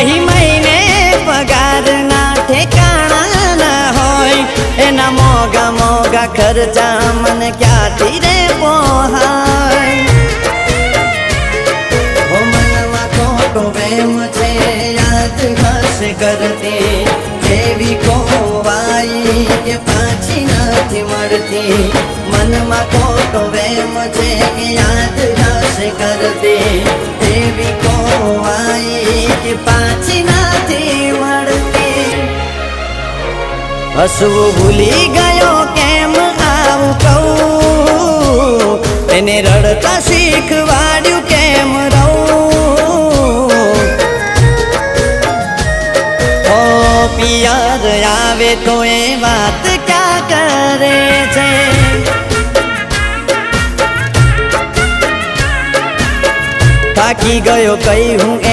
मही महीने पगार ना ठेकाणा ना होय एना मोगा मोगा खर्चा मन क्या तीरे पोहाय ओ मनवा खोटो वेम छे याद हस करती देवी को वाई के पाछी नथी मळती मनमा खोटो वेम छे याद हस करती देवी को वाई के पाछी नथी मळती हसवू भूली गयो केम आવું कहूं એને રડતા શીખવાડ્યું કેમ રહું ઓ પિયર આવે તો એ વાત ક્યાં કરે છે થાકી ગયો કઈ હું